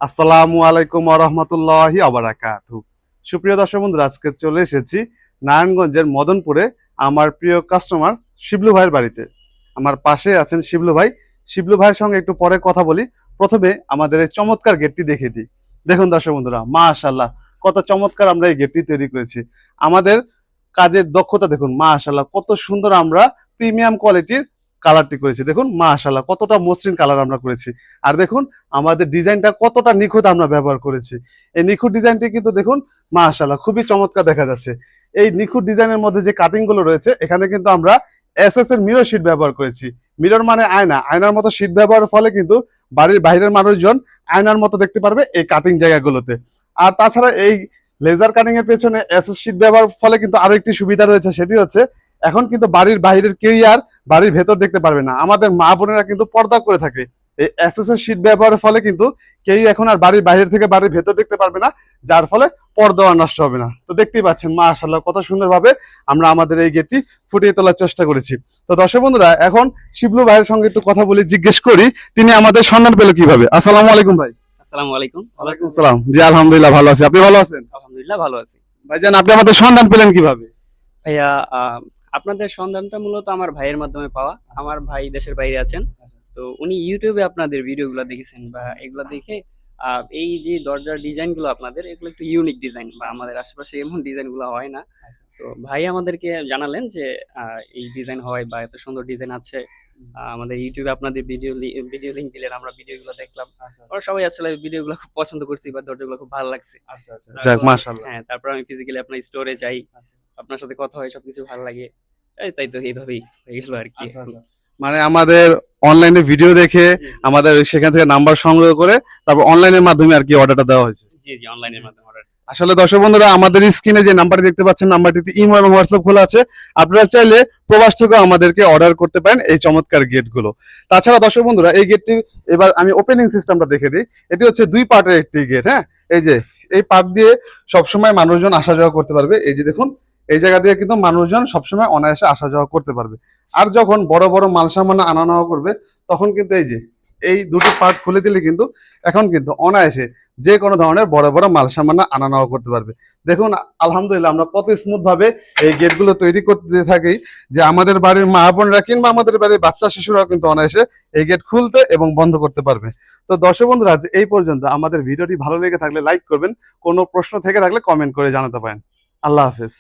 আসসালামু আলাইকুম ওয়া রাহমাতুল্লাহি ওয়া বারাকাতুহু। সুপ্রিয় দর্শক বন্ধুরা, আজকে চলে এসেছি নারায়ণগঞ্জের মদনপুরে আমার প্রিয় কাস্টমার শিবলু ভাইয়ের বাড়িতে। আমার পাশে আছেন শিবলু ভাই। শিবলু ভাইয়ের সঙ্গে একটু পরে কথা বলি। প্রথমে আমাদের এই চমৎকার গেটটি দেখিয়ে দিই। দেখুন দর্শক বন্ধুরা, মাশাআল্লাহ কত চমৎকার আমরা এই গেটটি তৈরি করেছি। আমাদের কাজের দক্ষতা দেখুন, মাশাআল্লাহ কত সুন্দর আমরা প্রিমিয়াম কোয়ালিটির কালারটি করেছি। দেখুন মাশাআল্লাহ কতটা মসৃণ কালার আমরা করেছি। আর দেখুন আমাদের ডিজাইনটা কতটা নিখুঁত আমরা ব্যবহার করেছি। এই নিখুঁত ডিজাইনটি কিন্তু দেখুন মাশাআল্লাহ খুবই চমৎকার দেখা যাচ্ছে। এই নিখুঁত ডিজাইনের মধ্যে যে কাটিং গুলো রয়েছে, এখানে কিন্তু আমরা এসএস এর মিরর শীট ব্যবহার করেছি। মিরর মানে আয়না, আয়নার মতো শীট ব্যবহারের ফলে কিন্তু বাড়ির বাইরের মানুষজন আয়নার মতো দেখতে পারবে এই কাটিং জায়গাগুলোতে। আর তাছাড়া এই লেজার কাটিং এর পেছনে এসএস শীট ব্যবহারের ফলে কিন্তু আরো একটি সুবিধা রয়েছে, সেটি হচ্ছে এখন কিন্তু বাড়ির বাইরের কেউই আর বাড়ির ভেতর দেখতে পারবে না। আমাদের মা বোনেরা কিন্তু পর্দা করে থাকে। এই এসএস এর শীট ব্যবহারের ফলে কিন্তু কেউ এখন আর বাড়ির বাইরে থেকে বাড়ির ভেতর দেখতে পারবে না, যার ফলে পর্দা নষ্ট হবে না। তো দেখতেই পাচ্ছেন মাশাআল্লাহ কত সুন্দরভাবে আমরা আমাদের এই গেটটি ফুটিয়ে তোলার চেষ্টা করেছি। তো দর্শক বন্ধুরা, এখন শিবলু ভাইয়ের সঙ্গে একটু কথা বলি, জিজ্ঞেস করি তিনি আমাদের সন্ধান পেল কিভাবে। আসসালামু আলাইকুম ভাই। আসসালামু আলাইকুম। ওয়ালাইকুম সালাম। জি আলহামদুলিল্লাহ ভালো আছি, আপনি ভালো আছেন? আলহামদুলিল্লাহ ভালো আছি। ভাইজান, আপনি আমাদের সন্ধান পেলেন কিভাবে? ভাইয়া, আপনাদের সন্ধানটা মূলত আমার ভাইয়ের মাধ্যমে পাওয়া। আমার ভাই দেশের বাইরে আছেন। তো উনি ইউটিউবে আপনাদের ভিডিওগুলো দেখেছেন বা এগুলো দেখে এই যে দরজার ডিজাইনগুলো আপনাদের, এগুলো একটু ইউনিক ডিজাইন বা আমাদের আশেপাশে এমন ডিজাইনগুলো হয় না। তো ভাই আমাদেরকে জানালেন যে এই ডিজাইন হয় বা এত সুন্দর ডিজাইন আছে। আমাদের ইউটিউবে আপনাদের ভিডিও লিংক দিলেন, আমরা ভিডিওগুলো দেখলাম। আমরা সবাই আসলে ভিডিওগুলো খুব পছন্দ করছি বা দরজাগুলো খুব ভালো লাগছে। যাক মাশাআল্লাহ। হ্যাঁ, তারপর আমি ফিজিক্যালি আপনার স্টোরে যাই, আপনার সাথে কথা হয়, সবকিছু ভালো লাগে। তাই তো এইভাবেই হয়ে গেল আর কি। মানে আমাদের অনলাইনে ভিডিও দেখে আমাদের সেখান থেকে নাম্বার সংগ্রহ করে তারপর অনলাইনের মাধ্যমে আর কি অর্ডারটা দেওয়া হয়েছে। জি জি, অনলাইনের মাধ্যমে অর্ডার। আসলে দর্শক বন্ধুরা, আমাদের স্ক্রিনে যে নাম্বারটি দেখতে পাচ্ছেন, নাম্বারটিতে ইমো এবং হোয়াটসঅ্যাপ খোলা আছে। আপনারা চাইলে প্রবাস থেকেও আমাদেরকে অর্ডার করতে পারেন এই চমৎকার গেটগুলো। তাছাড়া দর্শক বন্ধুরা, এই গেটটির এবার আমি ওপেনিং সিস্টেমটা দেখে দিই। এটি হচ্ছে দুই পার্টের একটি গেট। হ্যাঁ, এই যে এই পার্ট দিয়ে সবসময় মানুষজন আসা যাওয়া করতে পারবে। এই যে দেখুন, এই জায়গা দিয়ে কিন্তু মানুষজন সবসময় অনায়াসে আসা যাওয়া করতে পারবে। আর যখন বড় বড় মাল সামান্য আনা নেওয়া করবে, তখন কিন্তু এই যে এই দুটো পার্ট খুলে দিলে কিন্তু এখন কিন্তু অনায়াসে যে কোনো ধরনের বড় বড় মাল সামান্য আনা নেওয়া করতে পারবে। দেখুন আলহামদুলিল্লাহ আমরা কত স্মুথ ভাবে এই গেটগুলো তৈরি করতে থাকি, যে আমাদের বাড়ির মা বোনরা কিংবা আমাদের বাড়ির বাচ্চা শিশুরা কিন্তু অনায়াসে এই গেট খুলতে এবং বন্ধ করতে পারবে। তো দর্শক বন্ধুরা, আজ এই পর্যন্ত। আমাদের ভিডিওটি ভালো লেগে থাকলে লাইক করবেন, কোনো প্রশ্ন থেকে থাকলে কমেন্ট করে জানাতে পারেন। আল্লাহ হাফেজ।